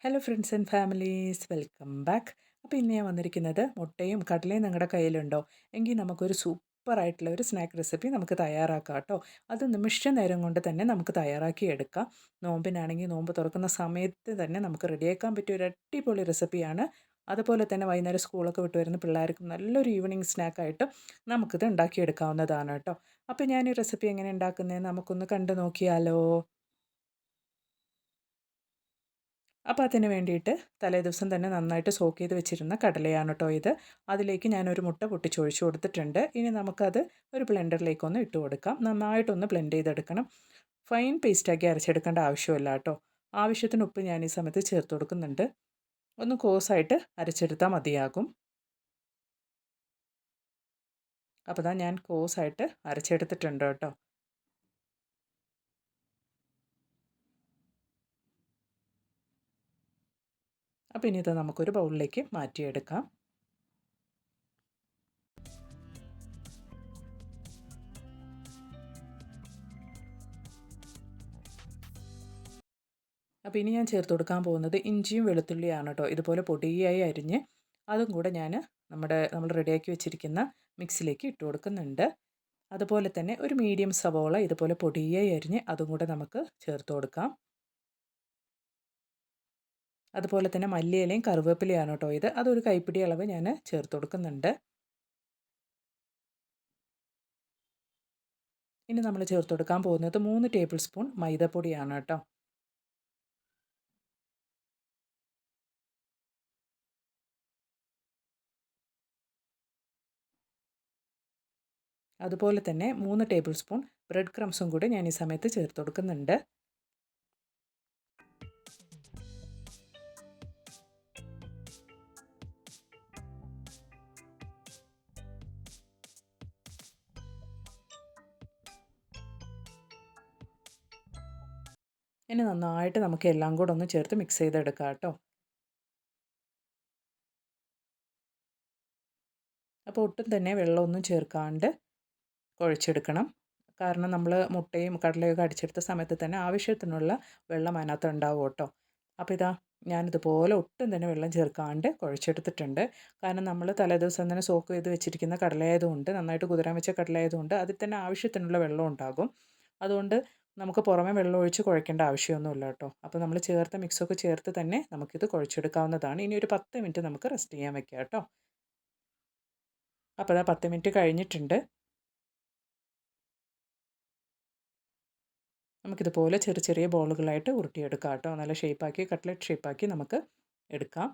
Hello friends and families, welcome back. അപ്പോൾ ഇന്ന് ഞാൻ വന്നിരിക്കുന്നത് മുട്ടയും കടലയും നിങ്ങളുടെ കയ്യിലുണ്ടോ എങ്കിൽ നമുക്കൊരു സൂപ്പറായിട്ടുള്ള ഒരു സ്നാക്ക് റെസിപ്പി നമുക്ക് തയ്യാറാക്കാം കേട്ടോ. അത് നിമിഷ നേരം കൊണ്ട് തന്നെ നമുക്ക് തയ്യാറാക്കി എടുക്കാം. നോമ്പിനാണെങ്കിൽ നോമ്പ് തുറക്കുന്ന സമയത്ത് തന്നെ നമുക്ക് റെഡിയാക്കാൻ പറ്റിയ ഒരു അടിപൊളി റെസിപ്പിയാണ്. അതുപോലെ തന്നെ വൈകുന്നേരം സ്കൂളൊക്കെ വിട്ട് വരുന്ന പിള്ളേർക്ക് നല്ലൊരു ഈവനിങ് സ്നാക്കായിട്ട് നമുക്കിത് ഉണ്ടാക്കിയെടുക്കാവുന്നതാണ് കേട്ടോ. അപ്പോൾ ഞാൻ ഈ റെസിപ്പി എങ്ങനെ ഉണ്ടാക്കുന്നതെന്ന് നമുക്കൊന്ന് കണ്ടു നോക്കിയാലോ. അപ്പോൾ അതിന് വേണ്ടിയിട്ട് തലേദിവസം തന്നെ നന്നായിട്ട് സോക്ക് ചെയ്ത് വെച്ചിരുന്ന കടലയാണ് കേട്ടോ ഇത്. അതിലേക്ക് ഞാനൊരു മുട്ട പൊട്ടിച്ചൊഴിച്ച് കൊടുത്തിട്ടുണ്ട്. ഇനി നമുക്കത് ഒരു ബ്ലെൻഡറിലേക്കൊന്ന് ഇട്ട് കൊടുക്കാം. നന്നായിട്ടൊന്ന് ബ്ലെൻഡ് ചെയ്തെടുക്കണം. ഫൈൻ പേസ്റ്റാക്കി അരച്ചെടുക്കേണ്ട ആവശ്യമില്ല കേട്ടോ. ആവശ്യത്തിന് ഉപ്പ് ഞാൻ ഈ സമയത്ത് ചേർത്ത് കൊടുക്കുന്നുണ്ട്. ഒന്ന് കോസായിട്ട് അരച്ചെടുത്താൽ മതിയാകും. അപ്പോൾ ഞാൻ കോസായിട്ട് അരച്ചെടുത്തിട്ടുണ്ട് കേട്ടോ. അപ്പോൾ ഇനി ഇത് നമുക്കൊരു ബൗളിലേക്ക് മാറ്റിയെടുക്കാം. അപ്പോൾ ഇനി ഞാൻ ചേർത്ത് കൊടുക്കാൻ പോകുന്നത് ഇഞ്ചിയും വെളുത്തുള്ളിയാണ് കേട്ടോ. ഇതുപോലെ പൊടിയായി അരിഞ്ഞ് അതും കൂടെ നമ്മൾ റെഡിയാക്കി വെച്ചിരിക്കുന്ന മിക്സിലേക്ക് ഇട്ട് കൊടുക്കുന്നുണ്ട്. അതുപോലെ തന്നെ ഒരു മീഡിയം സവോള ഇതുപോലെ പൊടിയായി അരിഞ്ഞ് അതും കൂടെ നമുക്ക് ചേർത്ത് കൊടുക്കാം. അതുപോലെ തന്നെ മല്ലിയിലയും കറിവേപ്പിലയാണ് കേട്ടോ ഇത്. അതൊരു കൈപ്പിടി അളവ് ഞാൻ ചേർത്ത് കൊടുക്കുന്നുണ്ട്. ഇനി നമ്മൾ ചേർത്ത് കൊടുക്കാൻ പോകുന്നത് 3 ടേബിൾ സ്പൂൺ മൈദപ്പൊടിയാണ് കേട്ടോ. അതുപോലെ തന്നെ 3 ടേബിൾ സ്പൂൺ ബ്രെഡ് ക്രംസും കൂടി ഞാൻ ഈ സമയത്ത് ചേർത്ത് കൊടുക്കുന്നുണ്ട്. ഇനി നന്നായിട്ട് നമുക്ക് എല്ലാം കൂടെ ഒന്ന് ചേർത്ത് മിക്സ് ചെയ്തെടുക്കാം കേട്ടോ. അപ്പോൾ ഒട്ടും തന്നെ വെള്ളമൊന്നും ചേർക്കാണ്ട് കുഴച്ചെടുക്കണം. കാരണം നമ്മൾ മുട്ടയും കടലയൊക്കെ അടിച്ചെടുത്ത സമയത്ത് തന്നെ ആവശ്യത്തിനുള്ള വെള്ളം അതിനകത്ത് ഉണ്ടാവും കേട്ടോ. അപ്പോൾ ഞാനിതുപോലെ ഒട്ടും തന്നെ വെള്ളം ചേർക്കാണ്ട് കുഴച്ചെടുത്തിട്ടുണ്ട്. കാരണം നമ്മൾ തലേദിവസം തന്നെ സോക്ക് ചെയ്ത് വെച്ചിരിക്കുന്ന കടലയായതുകൊണ്ട്, നന്നായിട്ട് കുതിരാൻ വെച്ച കടലയായതുകൊണ്ട് അതിൽ തന്നെ ആവശ്യത്തിനുള്ള വെള്ളം ഉണ്ടാകും. അതുകൊണ്ട് നമുക്ക് പുറമെ വെള്ളം ഒഴിച്ച് കുഴക്കേണ്ട ആവശ്യമൊന്നുമില്ല കേട്ടോ. അപ്പോൾ നമ്മൾ ചേർത്ത മിക്സൊക്കെ ചേർത്ത് തന്നെ നമുക്കിത് കുഴച്ചെടുക്കാവുന്നതാണ്. ഇനി ഒരു 10 മിനിറ്റ് നമുക്ക് റെസ്റ്റ് ചെയ്യാൻ വെക്കാം കേട്ടോ. അപ്പോൾ 10 മിനിറ്റ് കഴിഞ്ഞിട്ടുണ്ട്. നമുക്കിതുപോലെ ചെറിയ ചെറിയ ബോളുകളായിട്ട് ഉരുട്ടിയെടുക്കാം കേട്ടോ. നല്ല ഷേപ്പാക്കി കട്ട്ലറ്റ് ഷേപ്പാക്കി നമുക്ക് എടുക്കാം.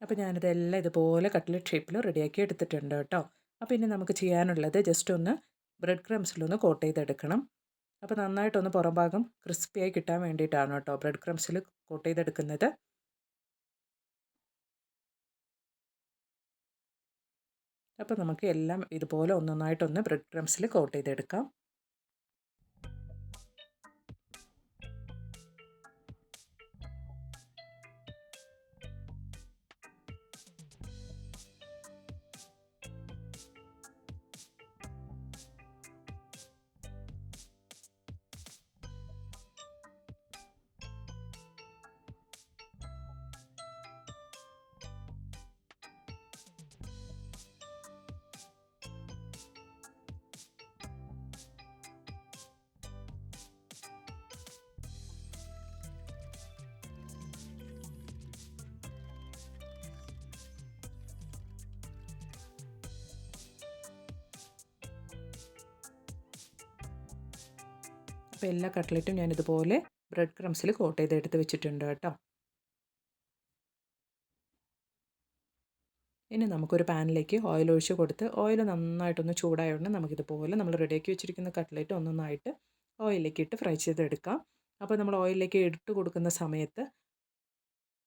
അപ്പോൾ ഞാനിതെല്ലാം ഇതുപോലെ കട്ട്ലറ്റ് ഷേപ്പിൽ റെഡിയാക്കി എടുത്തിട്ടുണ്ട് കേട്ടോ. അപ്പോൾ ഇനി നമുക്ക് ചെയ്യാനുള്ളത് ജസ്റ്റ് ഒന്ന് ബ്രെഡ് ക്രംസിലൊന്ന് കോട്ട് ചെയ്തെടുക്കണം. അപ്പോൾ നന്നായിട്ടൊന്ന് പുറം ഭാഗം ക്രിസ്പിയായി കിട്ടാൻ വേണ്ടിയിട്ടാണ് കേട്ടോ ബ്രെഡ് ക്രംസിൽ കോട്ട് ചെയ്തെടുക്കുന്നത്. അപ്പോൾ നമുക്ക് എല്ലാം ഇതുപോലെ ഒന്നൊന്നായിട്ടൊന്ന് ബ്രെഡ് ക്രംസിൽ കോട്ട് ചെയ്തെടുക്കാം. അപ്പോൾ എല്ലാ കട്ട്ലറ്റും ഞാനിതുപോലെ ബ്രെഡ് ക്രംസിൽ കോട്ട് ചെയ്തെടുത്ത് വെച്ചിട്ടുണ്ട് കേട്ടോ. ഇനി നമുക്കൊരു പാനിലേക്ക് ഓയിൽ ഒഴിച്ച് കൊടുത്ത് ഓയിൽ നന്നായിട്ടൊന്ന് ചൂടായ ഉടനെ നമുക്കിതുപോലെ നമ്മൾ റെഡിയാക്കി വെച്ചിരിക്കുന്ന കട്ട്ലറ്റ് ഒന്നൊന്നായിട്ട് ഓയിലിലേക്ക് ഇട്ട് ഫ്രൈ ചെയ്തെടുക്കാം. അപ്പോൾ നമ്മൾ ഓയിലിലേക്ക് ഇട്ട് കൊടുക്കുന്ന സമയത്ത്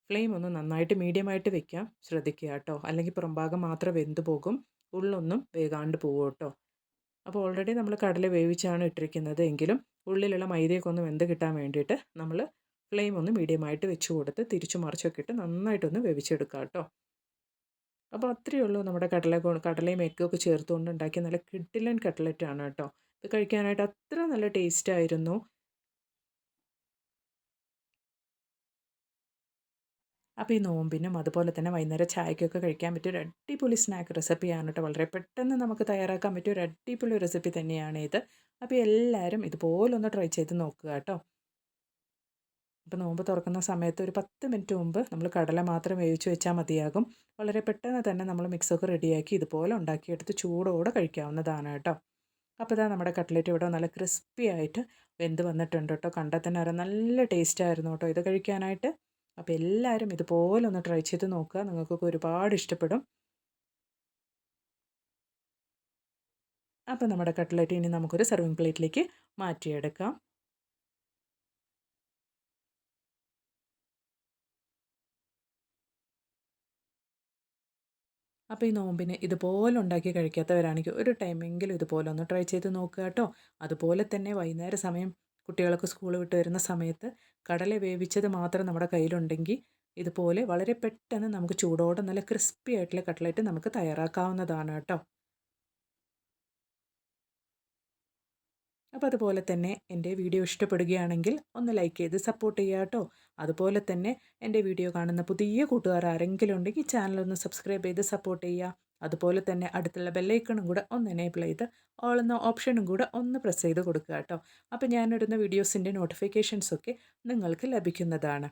ഫ്ലെയിം ഒന്ന് നന്നായിട്ട് മീഡിയമായിട്ട് വെക്കാൻ ശ്രദ്ധിക്കുക കേട്ടോ. അല്ലെങ്കിൽ പുറംഭാഗം മാത്രം വെന്ത് പോകും, ഉള്ളൊന്നും വേകാണ്ട് പോകും കേട്ടോ. അപ്പോൾ ഓൾറെഡി നമ്മൾ കടല വേവിച്ചാണ് ഇട്ടിരിക്കുന്നത് എങ്കിലും ഉള്ളിലുള്ള മൈദയൊക്കെ ഒന്ന് വെന്ത് കിട്ടാൻ വേണ്ടിയിട്ട് നമ്മൾ ഫ്ലെയിം ഒന്ന് മീഡിയമായിട്ട് വെച്ച് കൊടുത്ത് തിരിച്ചു മറിച്ചൊക്കെ ഇട്ട് നന്നായിട്ടൊന്ന് വേവിച്ചെടുക്കുക കേട്ടോ. അപ്പോൾ അത്രയേ ഉള്ളൂ നമ്മുടെ കടലയും എഗ്ഗൊക്കെ ചേർത്തുകൊണ്ട് ഉണ്ടാക്കിയ നല്ല കിഡിലൻ കട്ട്ലറ്റാണ് കേട്ടോ. ഇത് കഴിക്കാനായിട്ട് അത്ര നല്ല ടേസ്റ്റായിരുന്നു. അപ്പോൾ ഈ നോമ്പിനും അതുപോലെ തന്നെ വൈകുന്നേരം ചായക്കൊക്കെ കഴിക്കാൻ പറ്റിയ ഒരു അടിപൊളി സ്നാക്ക് റെസിപ്പിയാണ് കേട്ടോ. വളരെ പെട്ടെന്ന് നമുക്ക് തയ്യാറാക്കാൻ പറ്റിയ ഒരു അടിപൊളി റെസിപ്പി തന്നെയാണ് ഇത്. അപ്പോൾ എല്ലാവരും ഇതുപോലൊന്ന് ട്രൈ ചെയ്ത് നോക്കുക കേട്ടോ. അപ്പോൾ നോമ്പ് തുറക്കുന്ന സമയത്ത് ഒരു 10 മിനിറ്റ് മുമ്പ് നമ്മൾ കടല മാത്രം വേവിച്ച് വെച്ചാൽ മതിയാകും. വളരെ പെട്ടെന്ന് തന്നെ നമ്മൾ മിക്സൊക്കെ റെഡിയാക്കി ഇതുപോലെ ഉണ്ടാക്കിയെടുത്ത് ചൂടോടെ കഴിക്കാവുന്നതാണ് കേട്ടോ. അപ്പോൾ ഇതാ നമ്മുടെ കട്ട്ലറ്റ് ഇവിടെ നല്ല ക്രിസ്പി ആയിട്ട് വെന്ത് വന്നിട്ടുണ്ട് കേട്ടോ. കണ്ടാൽ തന്നെ അറിയാം നല്ല ടേസ്റ്റായിരുന്നു കേട്ടോ ഇത് കഴിക്കാനായിട്ട്. അപ്പോൾ എല്ലാവരും ഇതുപോലെ ഒന്ന് ട്രൈ ചെയ്ത് നോക്കുക, നിങ്ങൾക്കൊക്കെ ഒരുപാട് ഇഷ്ടപ്പെടും. അപ്പോൾ നമ്മുടെ കട്ട്ലറ്റ് ഇനി നമുക്കൊരു സെർവിങ് പ്ലേറ്റിലേക്ക് മാറ്റിയെടുക്കാം. അപ്പോൾ ഈ നോമ്പിന് ഇതുപോലെ ഉണ്ടാക്കി കഴിക്കാത്തവരാണെങ്കിൽ ഒരു ടൈമെങ്കിലും ഇതുപോലെ ഒന്ന് ട്രൈ ചെയ്ത് നോക്കുക കേട്ടോ. അതുപോലെ തന്നെ വൈകുന്നേര സമയം കുട്ടികളൊക്കെ സ്കൂൾ വിട്ട് വരുന്ന സമയത്ത് കടല വേവിച്ചത് മാത്രം നമ്മുടെ കയ്യിലുണ്ടെങ്കിൽ ഇതുപോലെ വളരെ പെട്ടെന്ന് നമുക്ക് ചൂടോടെ നല്ല ക്രിസ്പി ആയിട്ടുള്ള കട്ട്ലറ്റ് നമുക്ക് തയ്യാറാക്കാവുന്നതാണ് കേട്ടോ. അപ്പോൾ അതുപോലെ തന്നെ എൻ്റെ വീഡിയോ ഇഷ്ടപ്പെടുകയാണെങ്കിൽ ഒന്ന് ലൈക്ക് ചെയ്ത് സപ്പോർട്ട് ചെയ്യുക കേട്ടോ. അതുപോലെ തന്നെ എൻ്റെ വീഡിയോ കാണുന്ന പുതിയ കൂട്ടുകാർ ആരെങ്കിലും ഉണ്ടെങ്കിൽ ചാനലൊന്ന് സബ്സ്ക്രൈബ് ചെയ്ത് സപ്പോർട്ട് ചെയ്യുക. അതുപോലെ തന്നെ അടുത്തുള്ള ബെല്ലൈക്കണും കൂടെ ഒന്ന് എനേബിൾ ചെയ്ത് ഓൾ എന്ന ഓപ്ഷനും കൂടെ ഒന്ന് പ്രസ് ചെയ്ത് കൊടുക്കുക കേട്ടോ. അപ്പോൾ ഞാനിടുന്ന വീഡിയോസിൻ്റെ നോട്ടിഫിക്കേഷൻസൊക്കെ നിങ്ങൾക്ക് ലഭിക്കുന്നതാണ്.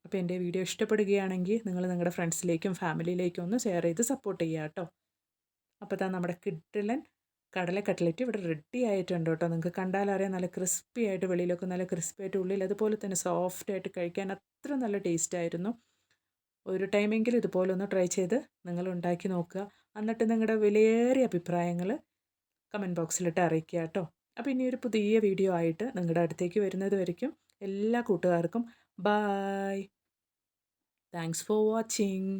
അപ്പോൾ എൻ്റെ വീഡിയോ ഇഷ്ടപ്പെടുകയാണെങ്കിൽ നിങ്ങൾ നിങ്ങളുടെ ഫ്രണ്ട്സിലേക്കും ഫാമിലിയിലേക്കും ഒന്ന് ഷെയർ ചെയ്ത് സപ്പോർട്ട് ചെയ്യുക കേട്ടോ. അപ്പോൾ ഇതാ നമ്മുടെ കിഡിലൻ കടല കട്ട്ലറ്റ് ഇവിടെ റെഡി ആയിട്ടുണ്ട് കേട്ടോ. നിങ്ങൾക്ക് കണ്ടാലറിയാം നല്ല ക്രിസ്പി ആയിട്ട്, വെളിയിലൊക്കെ നല്ല ക്രിസ്പി ആയിട്ട്, ഉള്ളിൽ അതുപോലെ തന്നെ സോഫ്റ്റ് ആയിട്ട് കഴിക്കാൻ അത്ര നല്ല ടേസ്റ്റ് ആയിരുന്നു. ഒരു ടൈമെങ്കിലും ഇതുപോലെ ഒന്ന് ട്രൈ ചെയ്ത് നിങ്ങൾ ഉണ്ടാക്കി നോക്കുക. എന്നിട്ട് നിങ്ങളുടെ വിലയേറിയ അഭിപ്രായങ്ങൾ കമൻറ്റ് ബോക്സിലിട്ട് അറിയിക്കുക കേട്ടോ. അപ്പോൾ ഇനി ഒരു പുതിയ വീഡിയോ ആയിട്ട് നിങ്ങളുടെ അടുത്തേക്ക് വരുന്നത് വരയ്ക്കും എല്ലാ കൂട്ടുകാർക്കും ബായ്. Thanks for watching.